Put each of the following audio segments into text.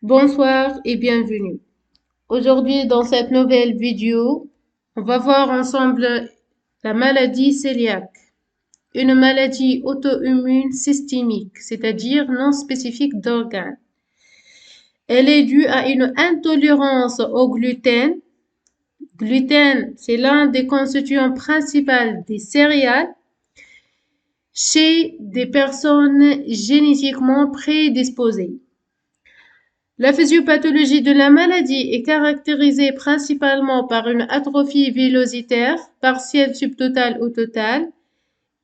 Bonsoir et bienvenue. Aujourd'hui, dans cette nouvelle vidéo, on va voir ensemble la maladie cœliaque, une maladie auto-immune systémique, c'est-à-dire non spécifique d'organes. Elle est due à une intolérance au gluten. Gluten, c'est l'un des constituants principaux des céréales chez des personnes génétiquement prédisposées. La physiopathologie de la maladie est caractérisée principalement par une atrophie villositaire, partielle subtotale ou totale,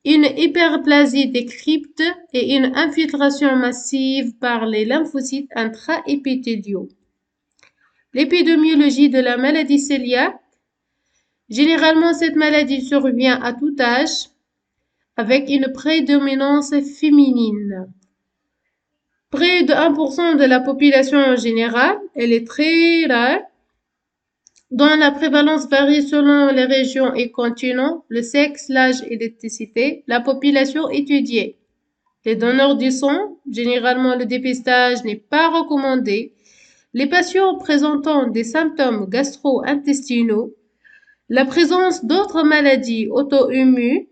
une hyperplasie des cryptes et une infiltration massive par les lymphocytes intraépithéliaux. L'épidémiologie de la maladie cœliaque. Généralement, cette maladie survient à tout âge, avec une prédominance féminine. Près de 1% de la population en général, elle est très rare, dont la prévalence varie selon les régions et continents, le sexe, l'âge et l'ethnicité, la population étudiée. Les donneurs du sang, généralement le dépistage n'est pas recommandé. Les patients présentant des symptômes gastro-intestinaux, la présence d'autres maladies auto-immunes,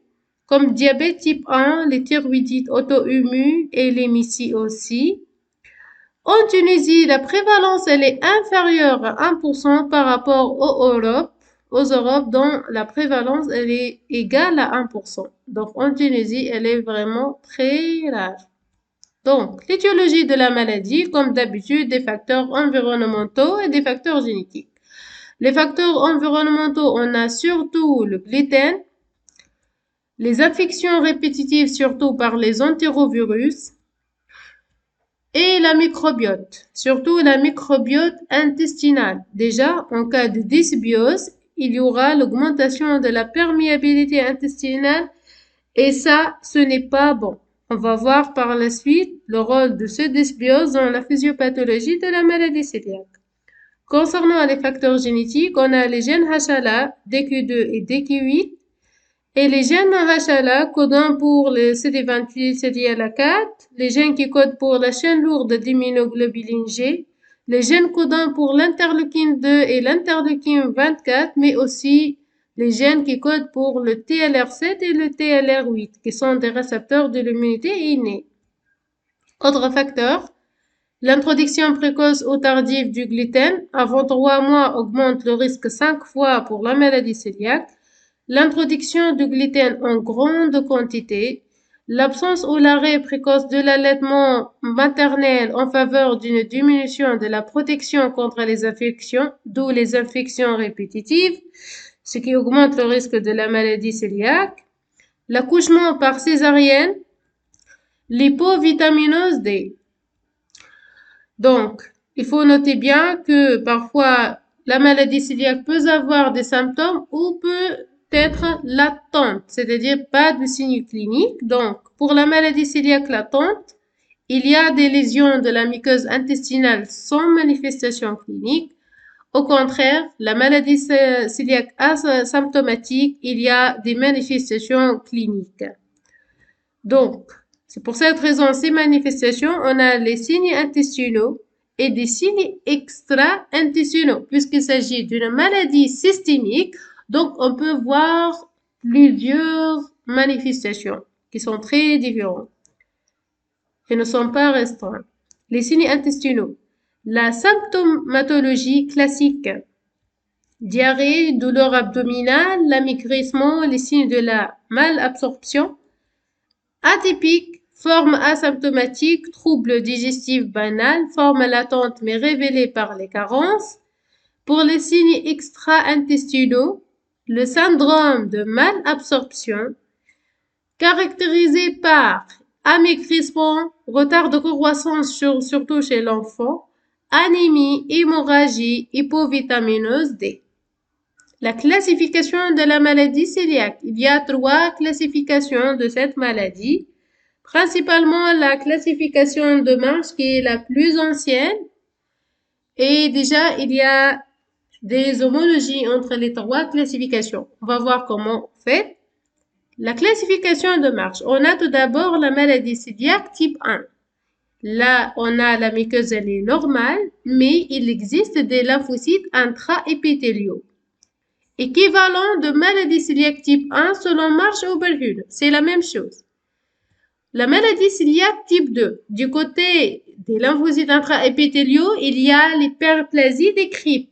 comme diabète type 1, les thyroïdites auto-immunes et l'hémophilie aussi. En Tunisie, la prévalence elle est inférieure à 1% par rapport aux Europes dont la prévalence elle est égale à 1%. Donc en Tunisie, elle est vraiment très rare. Donc, l'étiologie de la maladie, comme d'habitude, des facteurs environnementaux et des facteurs génétiques. Les facteurs environnementaux, on a surtout le gluten, les infections répétitives, surtout par les entérovirus, et la microbiote, surtout la microbiote intestinale. Déjà, en cas de dysbiose, il y aura l'augmentation de la perméabilité intestinale et ça, ce n'est pas bon. On va voir par la suite le rôle de ce dysbiose dans la physiopathologie de la maladie cœliaque. Concernant les facteurs génétiques, on a les gènes HLA, DQ2 et DQ8, et les gènes HLA codant pour le CD28, CDLA4, les gènes qui codent pour la chaîne lourde d'immunoglobuline G, les gènes codant pour l'interleukine 2 et l'interleukine 24, mais aussi les gènes qui codent pour le TLR7 et le TLR8, qui sont des récepteurs de l'immunité innée. Autre facteur, l'introduction précoce ou tardive du gluten avant 3 mois augmente le risque 5 fois pour la maladie cœliaque. L'introduction du gluten en grande quantité, l'absence ou l'arrêt précoce de l'allaitement maternel en faveur d'une diminution de la protection contre les infections, d'où les infections répétitives, ce qui augmente le risque de la maladie cœliaque, l'accouchement par césarienne, l'hypovitaminose D. Donc, il faut noter bien que parfois la maladie cœliaque peut avoir des symptômes ou peut être latente, c'est-à-dire pas de signes cliniques. Donc, pour la maladie cœliaque latente, il y a des lésions de la muqueuse intestinale sans manifestation clinique. Au contraire, la maladie cœliaque asymptomatique, il y a des manifestations cliniques. Donc, c'est pour cette raison, ces manifestations, on a les signes intestinaux et des signes extra-intestinaux, puisqu'il s'agit d'une maladie systémique. Donc, on peut voir plusieurs manifestations qui sont très différentes et ne sont pas restreintes. Les signes intestinaux. La symptomatologie classique. Diarrhée, douleur abdominale, l'amaigrissement, les signes de la malabsorption. Atypique, forme asymptomatique, trouble digestif banal, forme latente mais révélée par les carences. Pour les signes extra-intestinaux, le syndrome de malabsorption, caractérisé par amaigrissement, retard de croissance surtout chez l'enfant, anémie, hémorragie, hypovitaminose D. La classification de la maladie cœliaque. Il y a 3 classifications de cette maladie. Principalement la classification de Marsh qui est la plus ancienne. Et déjà, il y a des homologies entre les 3 classifications. On va voir comment on fait. La classification de Marsh. On a tout d'abord la maladie cœliaque type 1. Là, on a la muqueuse, elle est normale, mais il existe des lymphocytes intraépithéliaux. Équivalent de maladie cœliaque type 1 selon Marsh et Oberhuhn. C'est la même chose. La maladie cœliaque type 2. Du côté des lymphocytes intraépithéliaux, il y a l'hyperplasie des cryptes.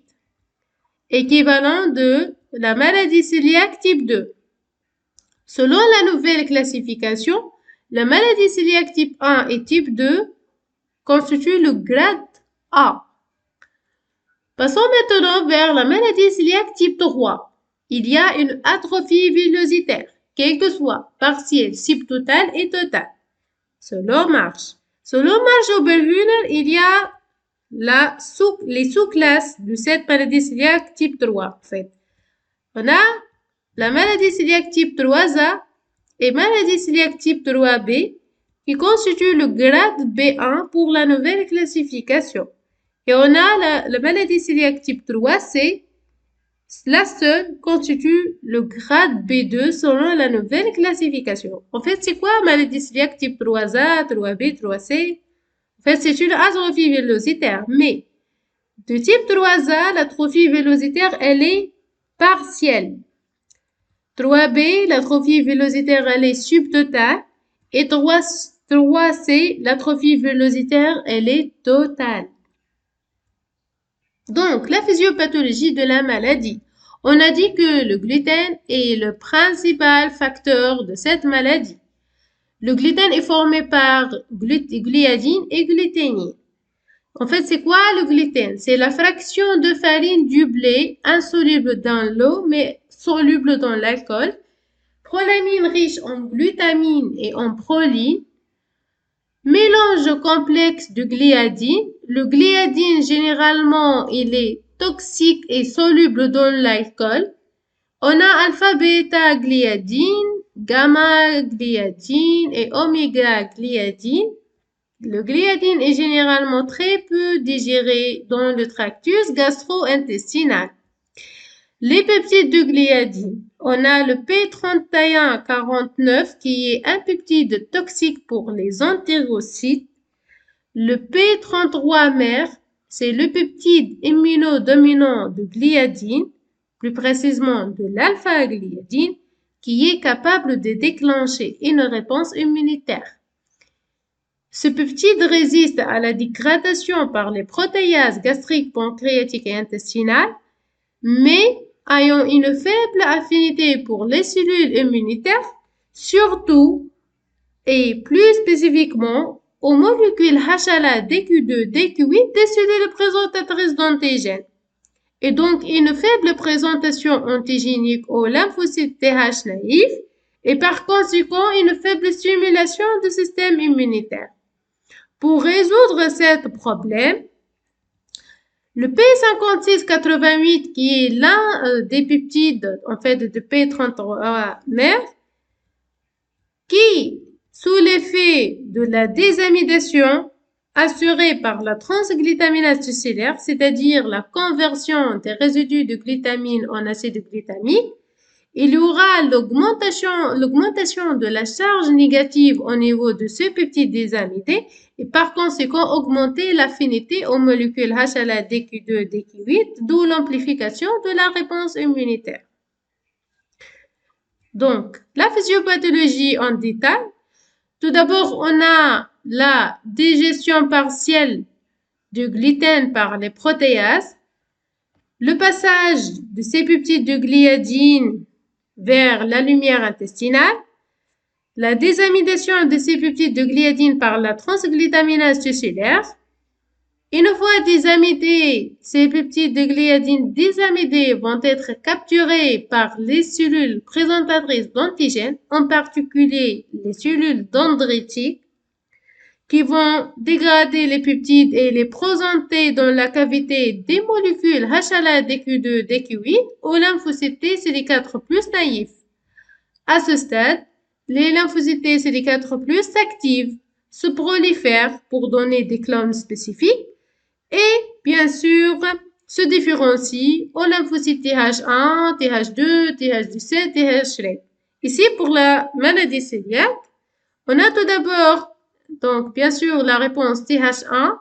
Équivalent de la maladie cœliaque type 2. Selon la nouvelle classification, la maladie cœliaque type 1 et type 2 constituent le grade A. Passons maintenant vers la maladie cœliaque type 3. Il y a une atrophie villositaire, quelle que soit, partielle, subtotale et totale. Selon Marsh Oberhuhn, il y a les sous-classes de cette maladie cœliaque type 3. En fait, on a la maladie cœliaque type 3A et maladie cœliaque type 3B qui constituent le grade B1 pour la nouvelle classification. Et on a la maladie cœliaque type 3C, la seule constitue le grade B2 selon la nouvelle classification. En fait, c'est quoi maladie cœliaque type 3A, 3B, 3C? En fait, c'est une atrophie villositaire, mais de type 3A, l'atrophie villositaire, elle est partielle. 3B, l'atrophie villositaire, elle est subtotale. Et 3C, l'atrophie villositaire, elle est totale. Donc, la physiopathologie de la maladie. On a dit que le gluten est le principal facteur de cette maladie. Le gluten est formé par gliadine et gluténine. En fait, c'est quoi le gluten? C'est la fraction de farine du blé insoluble dans l'eau mais soluble dans l'alcool. Prolamine riche en glutamine et en proline. Mélange complexe de gliadine. Le gliadine, généralement, il est toxique et soluble dans l'alcool. On a alpha-bêta-gliadine, gamma-gliadine et oméga-gliadine. Le gliadine est généralement très peu digéré dans le tractus gastro-intestinal. Les peptides de gliadine. On a le P3149 qui est un peptide toxique pour les entérocytes. Le P33-MER, c'est le peptide immunodominant de gliadine, plus précisément de l'alpha-gliadine, qui est capable de déclencher une réponse immunitaire. Ce peptide résiste à la dégradation par les protéases gastriques, pancréatiques et intestinales, mais ayant une faible affinité pour les cellules immunitaires, surtout et plus spécifiquement aux molécules HLA, DQ2, DQ8 des cellules présentatrices d'antigènes. Et donc une faible présentation antigénique aux lymphocytes TH naïfs et par conséquent une faible stimulation du système immunitaire. Pour résoudre ce problème, le P5688, qui est l'un des peptides en fait de P33-MER, qui, sous l'effet de la désamidation assurée par la transglutaminase tussilaire, c'est-à-dire la conversion des résidus de glutamine en acide glutamique, il y aura l'augmentation de la charge négative au niveau de ce peptide désamidé et par conséquent augmenter l'affinité aux molécules HLA, DQ2, DQ8, d'où l'amplification de la réponse immunitaire. Donc, la physiopathologie en détail. Tout d'abord, on a la digestion partielle du gluten par les protéases, le passage de ces peptides de gliadine vers la lumière intestinale, la désamidation de ces peptides de gliadine par la transglutaminase tussilaire. Une fois désamidés, ces peptides de gliadine désamidés vont être capturés par les cellules présentatrices d'antigènes, en particulier les cellules dendritiques, qui vont dégrader les peptides et les présenter dans la cavité des molécules HLA, DQ2, DQ8 aux lymphocytes CD4+ naïfs. À ce stade, les lymphocytes CD4+ s'activent, se prolifèrent pour donner des clones spécifiques et, bien sûr, se différencient aux lymphocytes TH1, TH2, TH17, TH. Ici, pour la maladie cœliaque, on a tout d'abord Donc, bien sûr, la réponse TH1,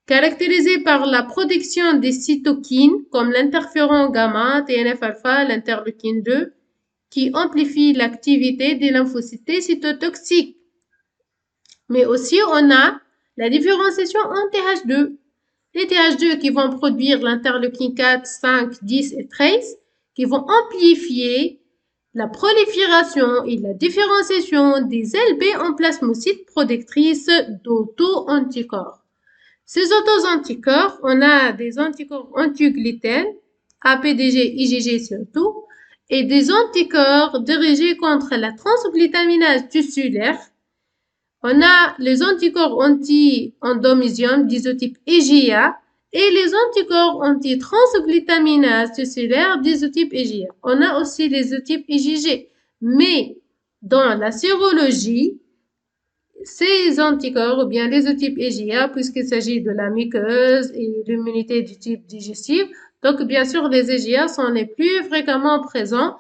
caractérisée par la production des cytokines comme l'interféron gamma, TNF-alpha, l'interleukine 2, qui amplifie l'activité des lymphocytes cytotoxiques. Mais aussi, on a la différenciation en TH2. Les TH2 qui vont produire l'interleukine 4, 5, 10 et 13, qui vont amplifier la prolifération et la différenciation des LB en plasmocytes protectrices d'auto-anticorps. Ces auto-anticorps, on a des anticorps anti-gluten, APDG, IgG surtout, et des anticorps dirigés contre la transglutaminase tusculaire. On a les anticorps anti-endomysium d'isotype IgA et les anticorps anti-transglutaminase tusculaire d'isotype IgA. On a aussi les isotypes IgG. Mais dans la sérologie, ces anticorps, ou bien les isotypes IgA, puisqu'il s'agit de la muqueuse et l'immunité du type digestif, donc bien sûr les IgA sont les plus fréquemment présents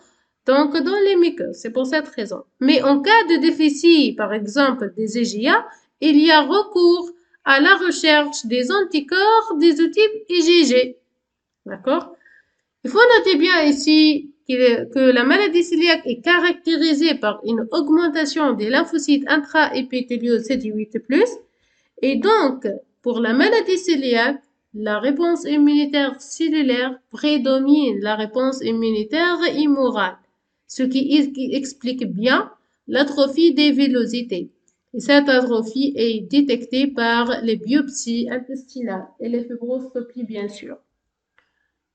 donc dans les muqueuses, c'est pour cette raison. Mais en cas de déficit, par exemple des IgA, il y a recours à la recherche des anticorps d'isotype IgG. D'accord? Il faut noter bien ici que la maladie cœliaque est caractérisée par une augmentation des lymphocytes intra-épithéliaux CD8+, et donc, pour la maladie cœliaque, la réponse immunitaire cellulaire prédomine la réponse immunitaire immorale, ce qui explique bien l'atrophie des villosités. Et cette atrophie est détectée par les biopsies intestinales et les fibroscopies, bien sûr.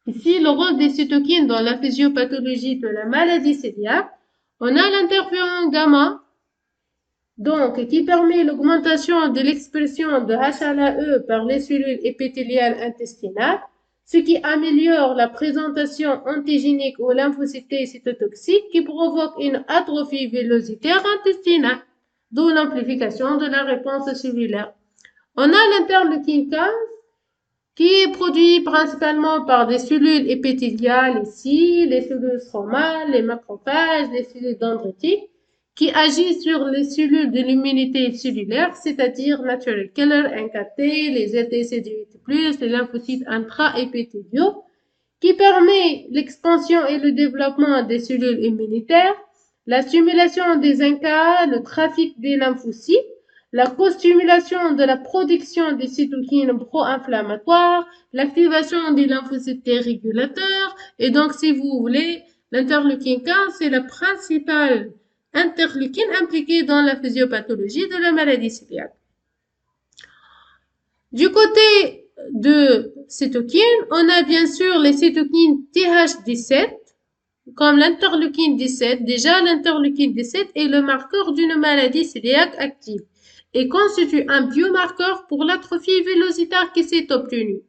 Ici, le rôle des cytokines dans la physiopathologie de la maladie cœliaque, on a l'interféron gamma, donc qui permet l'augmentation de l'expression de HLA-E par les cellules épithéliales intestinales, ce qui améliore la présentation antigénique aux lymphocytes cytotoxiques qui provoque une atrophie villositaire intestinale, d'où l'amplification de la réponse cellulaire. On a l'interleukine 15 qui est produit principalement par des cellules épithéliales ici, les cellules stromales, les macrophages, les cellules dendritiques, qui agissent sur les cellules de l'immunité cellulaire, c'est-à-dire natural killer, NKT, les LTCD8+, les lymphocytes intra-épithéliaux, qui permet l'expansion et le développement des cellules immunitaires, la stimulation des NK, le trafic des lymphocytes, la co-stimulation de la production des cytokines pro-inflammatoires, l'activation des lymphocytes régulateurs, et donc, si vous voulez, l'interleukine 15, c'est la principale interleukine impliquée dans la physiopathologie de la maladie cœliaque. Du côté de cytokines, on a bien sûr les cytokines Th17, comme l'interleukine 17. Déjà, l'interleukine 17 est le marqueur d'une maladie cœliaque active et constitue un biomarqueur pour l'atrophie villositaire qui s'est obtenue.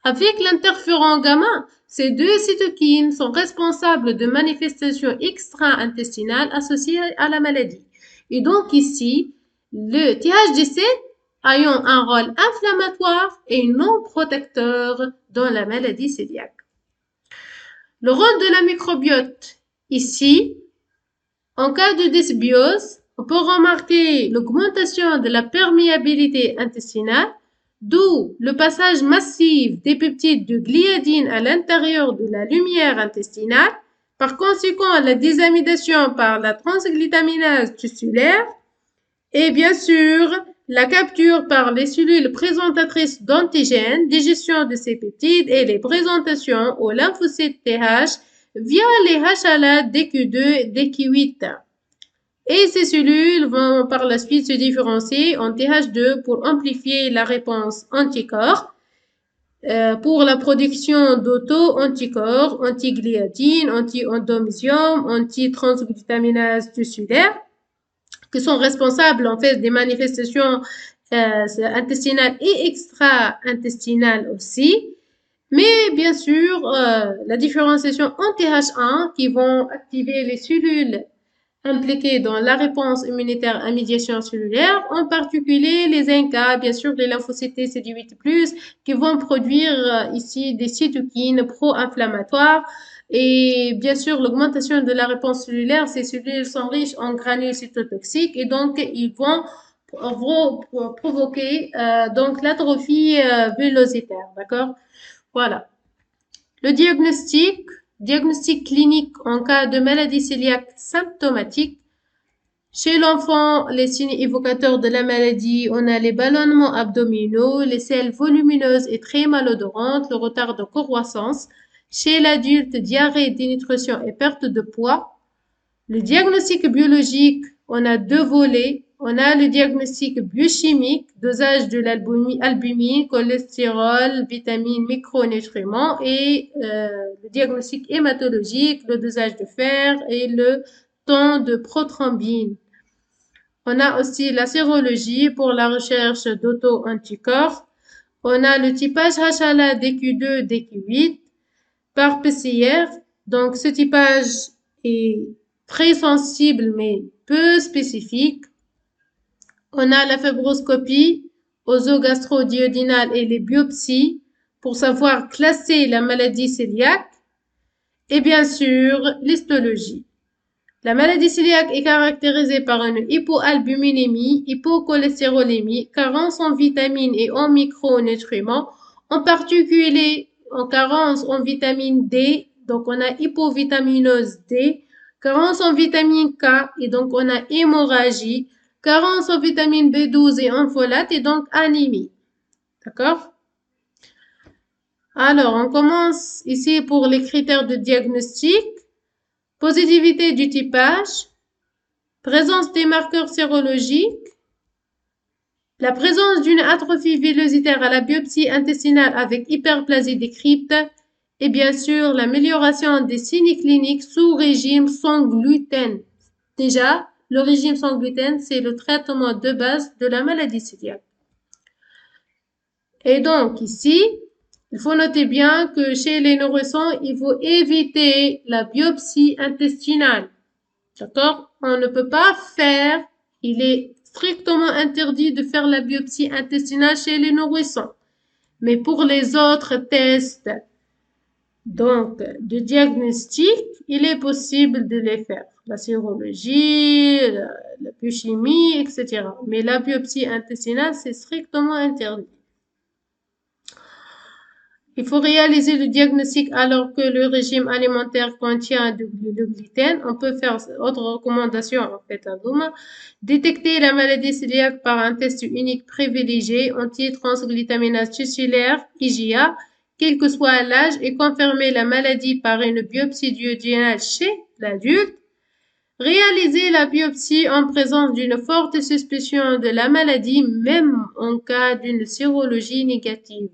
Avec l'interféron gamma, ces deux cytokines sont responsables de manifestations extra-intestinales associées à la maladie. Et donc ici, le Th17 ayant un rôle inflammatoire et non protecteur dans la maladie cœliaque. Le rôle de la microbiote ici, en cas de dysbiose, on peut remarquer l'augmentation de la perméabilité intestinale, d'où le passage massif des peptides de gliadine à l'intérieur de la lumière intestinale, par conséquent la désamidation par la transglutaminase tusculaire, et bien sûr la capture par les cellules présentatrices d'antigènes, digestion de ces peptides et les présentations aux lymphocytes TH via les HLA DQ2 et DQ8. Et ces cellules vont par la suite se différencier en TH2 pour amplifier la réponse anticorps, pour la production d'auto-anticorps, anti-gliadine, anti-endomysium, anti-transglutaminase tusculaire, qui sont responsables en fait des manifestations intestinales et extra-intestinales aussi. Mais bien sûr, la différenciation en TH1 qui vont activer les cellules impliquées dans la réponse immunitaire à médiation cellulaire, en particulier les NK, bien sûr les lymphocytes CD8+, qui vont produire ici des cytokines pro-inflammatoires. Et bien sûr, l'augmentation de la réponse cellulaire, ces cellules sont riches en granules cytotoxiques et donc ils vont provoquer donc l'atrophie vélocitaire, d'accord? Voilà. Le diagnostic clinique en cas de maladie cœliaque symptomatique. Chez l'enfant, les signes évocateurs de la maladie, on a les ballonnements abdominaux, les selles volumineuses et très malodorantes, le retard de croissance. Chez l'adulte, diarrhée, dénutrition et perte de poids. Le diagnostic biologique, on a deux volets. On a le diagnostic biochimique, dosage de l'albumine, cholestérol, vitamines, micronutriments et le diagnostic hématologique, le dosage de fer et le taux de prothrombine. On a aussi la sérologie pour la recherche d'auto-anticorps. On a le typage HLA DQ2, DQ8 par PCR. Donc, ce typage est très sensible mais peu spécifique. On a la fibroscopie osogastro-duodénale et les biopsies pour savoir classer la maladie cœliaque. Et bien sûr, l'histologie. La maladie cœliaque est caractérisée par une hypoalbuminémie, hypocholestérolémie, carence en vitamines et en micronutriments, en particulier en carence en vitamine D, donc on a hypovitaminose D, carence en vitamine K et donc on a hémorragie, carence en vitamine B12 et en folate et donc anémie. D'accord? Alors, on commence ici pour les critères de diagnostic. Positivité du typage, présence des marqueurs sérologiques, la présence d'une atrophie vélocitaire à la biopsie intestinale avec hyperplasie des cryptes et bien sûr l'amélioration des signes cliniques sous régime sans gluten. Déjà, le régime sans gluten, c'est le traitement de base de la maladie cœliaque. Et donc ici, il faut noter bien que chez les nourrissons, il faut éviter la biopsie intestinale. D'accord? On ne peut pas faire, il est strictement interdit de faire la biopsie intestinale chez les nourrissons. Mais pour les autres tests, donc, de diagnostic, il est possible de les faire. La sérologie, la biochimie, etc. Mais la biopsie intestinale, c'est strictement interdit. Il faut réaliser le diagnostic alors que le régime alimentaire contient du gluten. On peut faire autre recommandation en fait à vous. Détecter la maladie cœliaque par un test unique privilégié anti-transglutaminase tissulaire IgA, quel que soit l'âge, et confirmer la maladie par une biopsie duodénale chez l'adulte. Réaliser la biopsie en présence d'une forte suspicion de la maladie, même en cas d'une sérologie négative.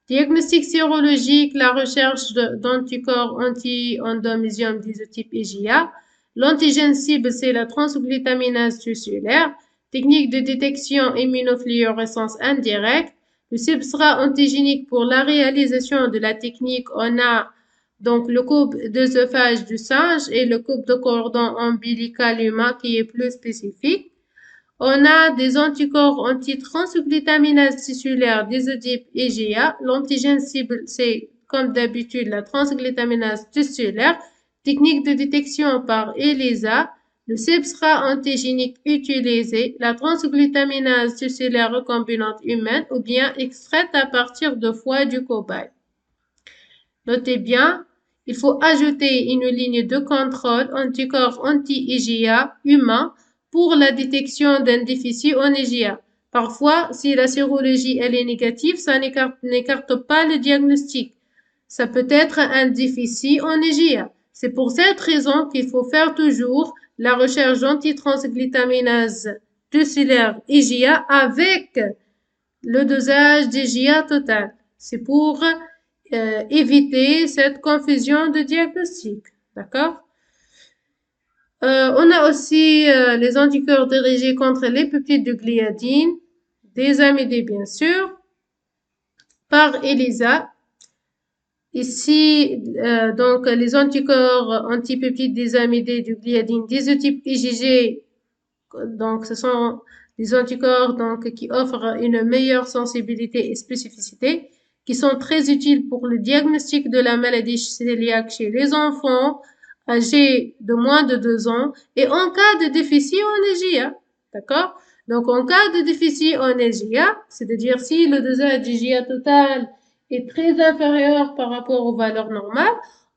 Diagnostic sérologique, la recherche d'anticorps anti-endomésium d'isotype IgA. L'antigène cible, c'est la transglutaminase tissulaire. Technique de détection immunofluorescence indirecte. Le substrat antigénique pour la réalisation de la technique, on a donc le coupe d'œsophage du singe et le coupe de cordon ombilical humain qui est plus spécifique. On a des anticorps anti-transglutaminase tissulaire d'isotype IgA. L'antigène cible, c'est comme d'habitude la transglutaminase tissulaire. Technique de détection par ELISA. Le substrat antigénique utilisé, la transglutaminase tissulaire recombinante humaine ou bien extraite à partir de foie du cobaye. Notez bien, il faut ajouter une ligne de contrôle anticorps anti-IgA humain pour la détection d'un déficit en IgA. Parfois, si la sérologie elle est négative, ça n'écarte pas le diagnostic. Ça peut être un déficit en IgA. C'est pour cette raison qu'il faut faire toujours la recherche d'antitransglutaminase tissulaire IgA avec le dosage d'IgA total. C'est pour éviter cette confusion de diagnostic. D'accord? On a aussi les anticorps dirigés contre les peptides de gliadine, des amidés bien sûr, par ELISA. Ici, donc les anticorps antipeptides des amidés de gliadine d'isotype IgG, donc ce sont des anticorps donc, qui offrent une meilleure sensibilité et spécificité, qui sont très utiles pour le diagnostic de la maladie cœliaque chez les enfants âgés de moins de 2 ans et en cas de déficit en IgA. D'accord? Donc, en cas de déficit en IgA, c'est-à-dire si le dosage d'IgA total est très inférieur par rapport aux valeurs normales,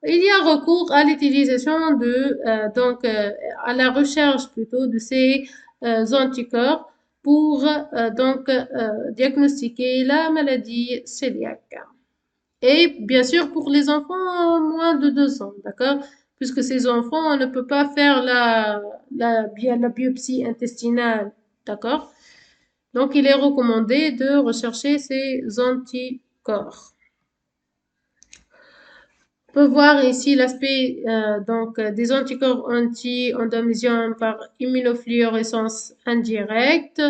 il y a recours à l'utilisation à la recherche plutôt de ces anticorps pour diagnostiquer la maladie cœliaque. Et bien sûr pour les enfants moins de 2 ans, d'accord? Puisque ces enfants, on ne peut pas faire la biopsie intestinale, d'accord? Donc, il est recommandé de rechercher ces anticorps. On peut voir ici l'aspect des anticorps anti-endométrium par immunofluorescence indirecte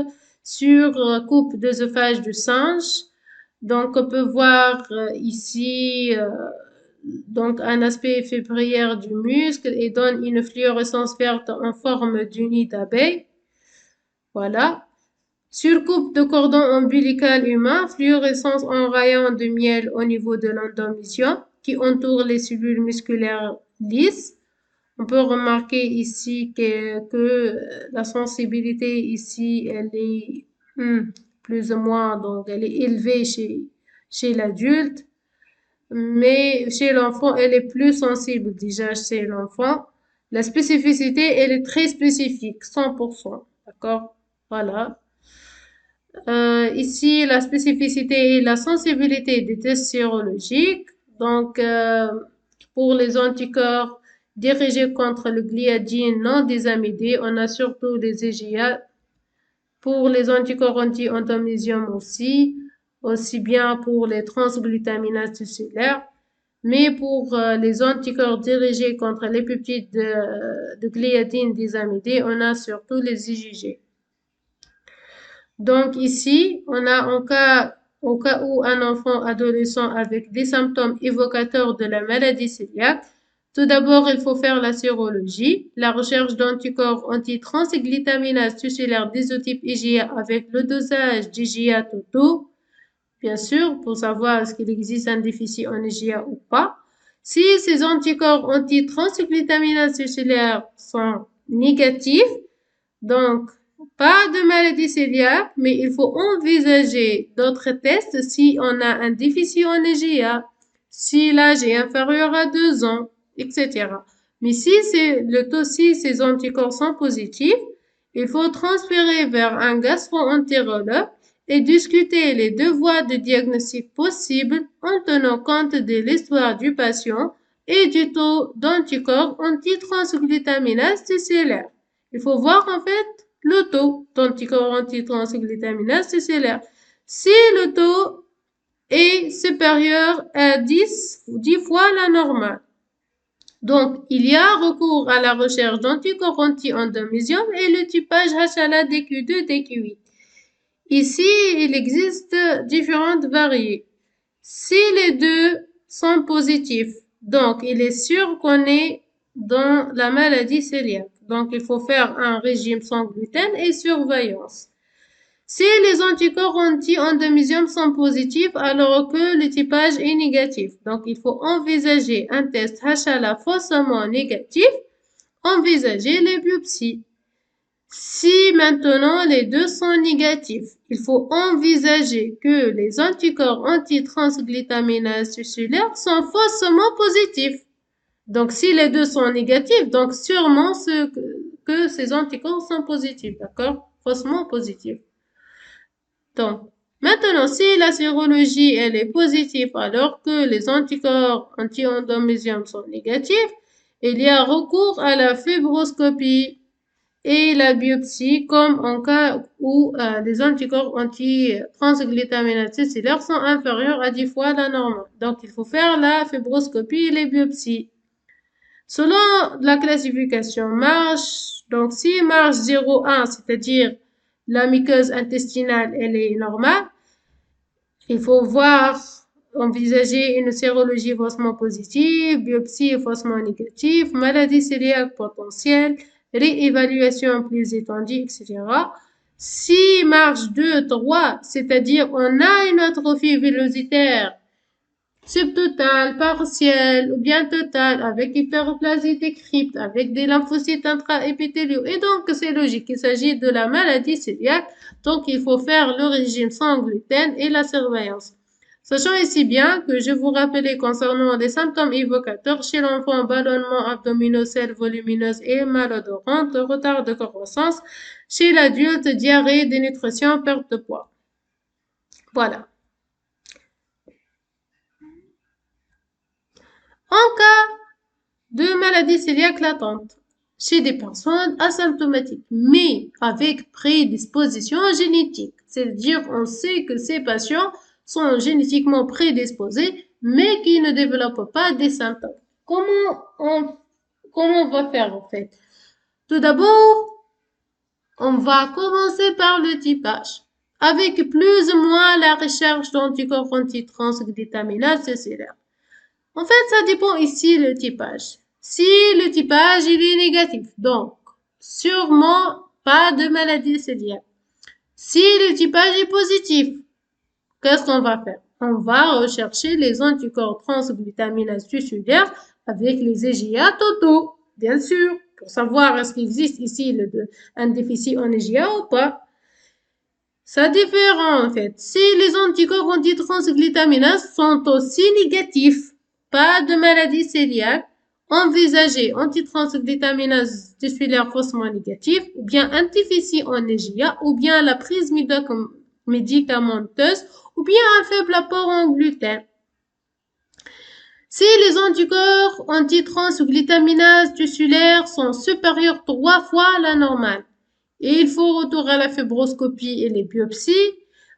sur coupe d'œsophage du singe. Donc, on peut voir ici un aspect fébrière du muscle et donne une fluorescence verte en forme du nid d'abeille. Voilà. Surcoupe de cordon ombilical humain, fluorescence en rayon de miel au niveau de l'endométrium qui entoure les cellules musculaires lisses. On peut remarquer ici que la sensibilité ici, elle est plus ou moins, donc elle est élevée chez l'adulte, mais chez l'enfant, elle est plus sensible déjà chez l'enfant. La spécificité, elle est très spécifique, 100%, d'accord? Voilà. Ici, la spécificité et la sensibilité des tests sérologiques. Donc, pour les anticorps dirigés contre le gliadine non désamidé, on a surtout les IgA. Pour les anticorps anti-endométrium aussi bien pour les transglutaminases tussélaires. Mais pour les anticorps dirigés contre les peptides de gliadine désamidé, on a surtout les IgG. Donc ici, on a au cas où un enfant adolescent avec des symptômes évocateurs de la maladie cœliaque, tout d'abord, il faut faire la sérologie, la recherche d'anticorps anti-transglutaminase tussélaire d'isotype IgA avec le dosage d'IgA totaux, bien sûr, pour savoir est-ce qu'il existe un déficit en IgA ou pas. Si ces anticorps anti-transglutaminase tussélaire sont négatifs, donc pas de maladie cœliaque, mais il faut envisager d'autres tests si on a un déficit en IgA, si l'âge est inférieur à 2 ans, etc. Mais si ces anticorps sont positifs, il faut transférer vers un gastro-entérologue et discuter les deux voies de diagnostic possibles en tenant compte de l'histoire du patient et du taux d'anticorps anti-transglutaminase tussélaire. Il faut voir en fait le taux d'anticorps anti-transglutaminase tussélaire. Si le taux est supérieur à 10 fois la normale, donc il y a recours à la recherche d'anticorps anti-endométrium et le typage HLA-DQ2, DQ8. Ici, il existe différentes variées. Si les deux sont positifs, donc il est sûr qu'on est dans la maladie cœliaque. Donc, il faut faire un régime sans gluten et surveillance. Si les anticorps anti-endométrium sont positifs, alors que le typage est négatif. Donc, il faut envisager un test HLA faussement négatif, envisager les biopsies. Si maintenant les deux sont négatifs, il faut envisager que les anticorps anti-transglutaminase tussélaire sont faussement positifs. Donc, si les deux sont négatifs, donc sûrement que ces anticorps sont positifs, d'accord? Faussement positifs. Donc, maintenant, si la sérologie, elle est positive alors que les anticorps anti-endométrium sont négatifs, il y a recours à la fibroscopie et la biopsie comme en cas où les anticorps anti-transglutaminase tussélaire sont inférieurs à 10 fois la normale. Donc, il faut faire la fibroscopie et les biopsies. Selon la classification MARCH, donc si MARCH 0,1, c'est-à-dire la muqueuse intestinale, elle est normale, il faut envisager une sérologie faussement positive, biopsie faussement négative, maladie cœliaque potentielle, réévaluation plus étendue, etc. Si marche 2, 3, c'est-à-dire on a une atrophie vélositaire subtotale, partielle ou bien totale, avec hyperplasie des cryptes, avec des lymphocytes intraépithéliaux. Et donc, c'est logique, il s'agit de la maladie cœliaque, donc il faut faire le régime sans gluten et la surveillance. Sachant ici bien que je vous rappelais concernant les symptômes évocateurs chez l'enfant, ballonnement abdominaux, selles volumineuses et malodorantes, retard de croissance, chez l'adulte, diarrhée, dénutrition, perte de poids. Voilà. En cas de maladie cœliaque latente, chez des personnes asymptomatiques, mais avec prédisposition génétique, c'est-à-dire on sait que ces patients sont génétiquement prédisposés, mais qui ne développent pas des symptômes. Comment on va faire en fait? Tout d'abord, on va commencer par le typage, avec plus ou moins la recherche d'anticorps antitransglutaminase cellulaire. En fait, ça dépend ici le typage. Si le typage il est négatif, donc sûrement pas de maladie cœliaque. Si le typage est positif, qu'est-ce qu'on va faire? On va rechercher les anticorps transglutaminase tissulaire avec les EGA totaux, bien sûr, pour savoir est-ce qu'il existe ici un déficit en EGA ou pas. Ça diffère en fait. Si les anticorps antitransglutaminase sont aussi négatifs, pas de maladie cœliaque, envisagez antitransglutaminase tissulaire faussement négatif, ou bien un déficit en EGA, ou bien la prise médicamenteuse, ou bien un faible apport en gluten. Si les anticorps antitransglutaminase tissulaire sont supérieurs 3 fois à la normale, et il faut retour à la fibroscopie et les biopsies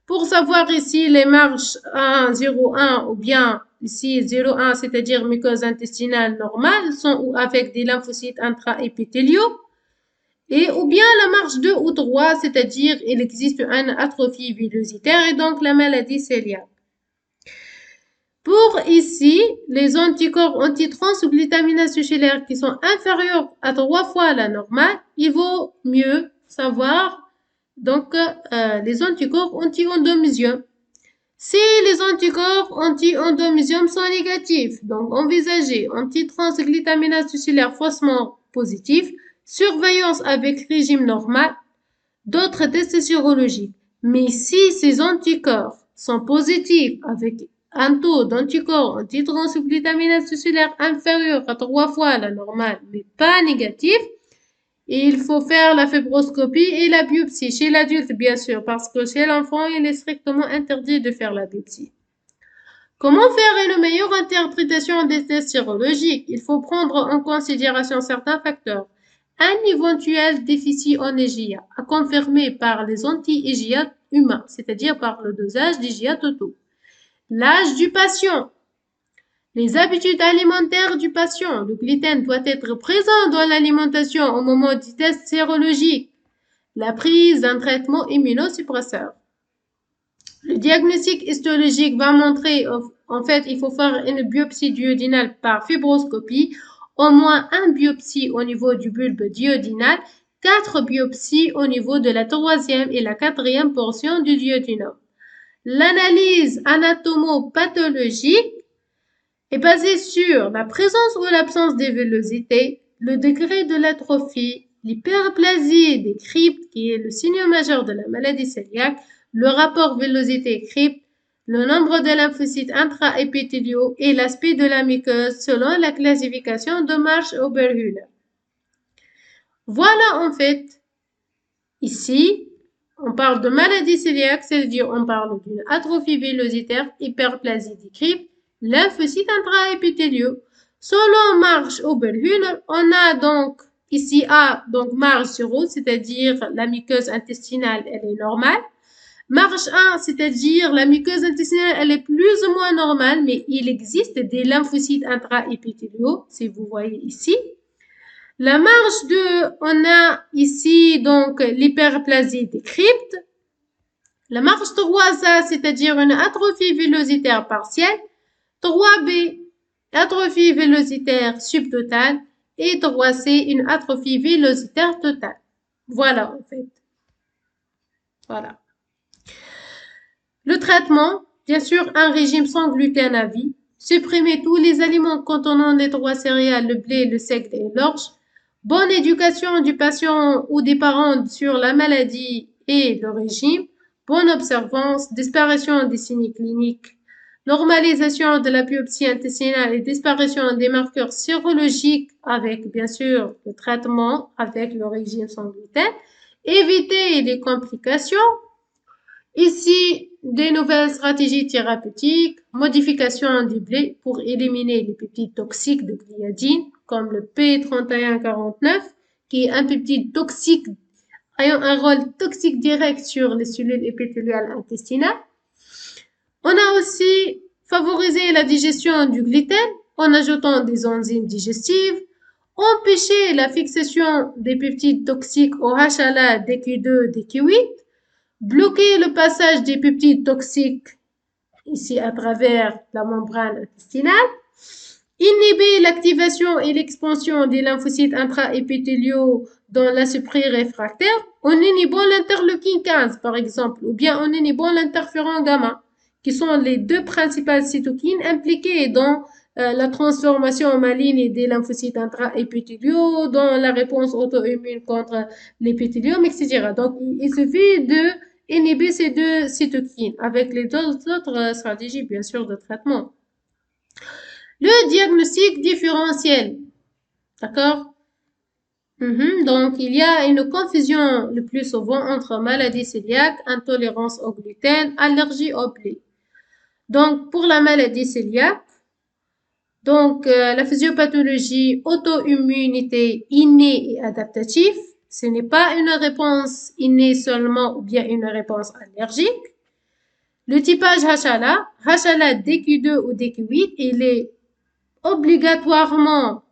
pour savoir ici les marges 1, 0, 1 ou bien ici 0, 1, c'est-à-dire muqueuse intestinale normale, sont ou avec des lymphocytes intraépithéliaux, et ou bien la marge 2 ou 3, c'est-à-dire il existe une atrophie villositaire et donc la maladie cœliaque. Pour ici, les anticorps antitransglutaminase tissulaire qui sont inférieurs à 3 fois la normale, il vaut mieux savoir donc les anticorps anti-endomysium. Si les anticorps anti-endomysium sont négatifs, donc envisagez antitransglutaminase tissulaire faussement positif, surveillance avec régime normal, d'autres tests sérologiques. Mais si ces anticorps sont positifs avec un taux d'anticorps antitransglutaminase tissulaire inférieur à 3 fois la normale, mais pas négatif, il faut faire la fibroscopie et la biopsie chez l'adulte, bien sûr, parce que chez l'enfant, il est strictement interdit de faire la biopsie. Comment faire une meilleure interprétation des tests sérologiques? Il faut prendre en considération certains facteurs. Un éventuel déficit en EGA, à confirmer par les anti-EGA humains, c'est-à-dire par le dosage d'EGA totaux. L'âge du patient. Les habitudes alimentaires du patient. Le gluten doit être présent dans l'alimentation au moment du test sérologique. La prise d'un traitement immunosuppresseur. Le diagnostic histologique va montrer, en fait, il faut faire une biopsie duodénale par fibroscopie, au moins une biopsie au niveau du bulbe duodénal, 4 biopsies au niveau de la 3e et la 4e portion du duodénum. L'analyse anatomopathologique est basée sur la présence ou l'absence des villosités, le degré de l'atrophie, l'hyperplasie des cryptes, qui est le signe majeur de la maladie cœliaque, le rapport villosité-crypte, le nombre de lymphocytes intraépithéliaux et l'aspect de la muqueuse selon la classification de Marsh-Oberhüller. Voilà en fait, ici, on parle de maladie cœliaque, c'est-à-dire on parle d'une atrophie villositaire, hyperplasie des cryptes, lymphocytes intraépithéliaux. Selon Marsh-Oberhüller, on a donc ici donc marge 0, c'est-à-dire la muqueuse intestinale, elle est normale. Marge 1, c'est-à-dire la muqueuse intestinale, elle est plus ou moins normale, mais il existe des lymphocytes intraépithéliaux, si vous voyez ici. La marge 2, on a ici donc l'hyperplasie des cryptes. La marge 3, ça, c'est-à-dire une atrophie villositaire partielle. 3B, atrophie villositaire subtotale. Et 3C, une atrophie villositaire totale. Voilà, en fait. Voilà. Le traitement, bien sûr, un régime sans gluten à vie. Supprimer tous les aliments contenant les trois céréales, le blé, le seigle et l'orge. Bonne éducation du patient ou des parents sur la maladie et le régime. Bonne observance, disparition des signes cliniques, normalisation de la biopsie intestinale et disparition des marqueurs sérologiques avec, bien sûr, le traitement avec le régime sans gluten. Éviter les complications. Ici, des nouvelles stratégies thérapeutiques, modification du blé pour éliminer les peptides toxiques de gliadine, comme le P3149, qui est un peptide toxique ayant un rôle toxique direct sur les cellules épithéliales intestinales. On a aussi favorisé la digestion du gluten en ajoutant des enzymes digestives, empêcher la fixation des peptides toxiques au HLA, DQ2, DQ8, bloquer le passage des peptides toxiques ici à travers la membrane intestinale, inhiber l'activation et l'expansion des lymphocytes intraépithéliaux dans la supprime réfractaire en inhibant l'interleukine 15 par exemple, ou bien en inhibant l'interféron gamma, qui sont les deux principales cytokines impliquées dans la transformation maligne des lymphocytes intraépithéliaux, dans la réponse auto-immune contre l'épithélium, etc. Donc, il suffit de inhiber ces deux cytokines avec les autres stratégies, bien sûr, de traitement. Le diagnostic différentiel, d'accord? Donc, il y a une confusion le plus souvent entre maladie cœliaque, intolérance au gluten, allergie au blé. Donc, pour la maladie cœliaque, donc la physiopathologie, auto-immunité innée et adaptative, ce n'est pas une réponse innée seulement ou bien une réponse allergique. Le typage HLA, HLA DQ2 ou DQ8, il est obligatoirement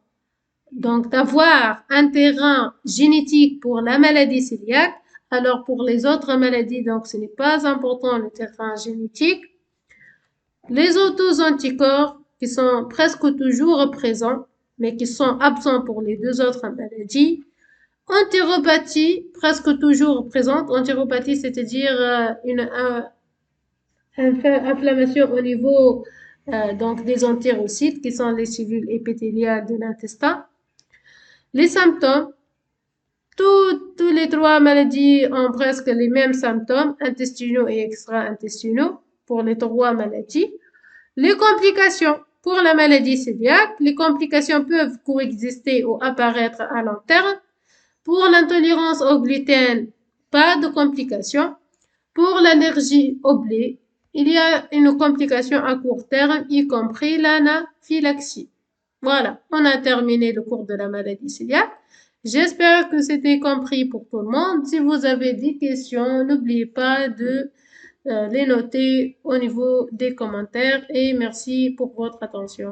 donc d'avoir un terrain génétique pour la maladie cœliaque, alors pour les autres maladies, donc ce n'est pas important le terrain génétique. Les auto-anticorps qui sont presque toujours présents, mais qui sont absents pour les deux autres maladies. Entéropathie, presque toujours présente. Entéropathie, c'est-à-dire une inflammation au niveau donc des entérocytes, qui sont les cellules épithéliales de l'intestin. Les symptômes, tous les trois maladies ont presque les mêmes symptômes, intestinaux et extra-intestinaux, pour les trois maladies. Les complications, pour la maladie cœliaque, les complications peuvent coexister ou apparaître à long terme. Pour l'intolérance au gluten, pas de complications. Pour l'allergie au blé, il y a une complication à court terme, y compris l'anaphylaxie. Voilà, on a terminé le cours de la maladie cœliaque. J'espère que c'était compris pour tout le monde. Si vous avez des questions, n'oubliez pas de les noter au niveau des commentaires et merci pour votre attention.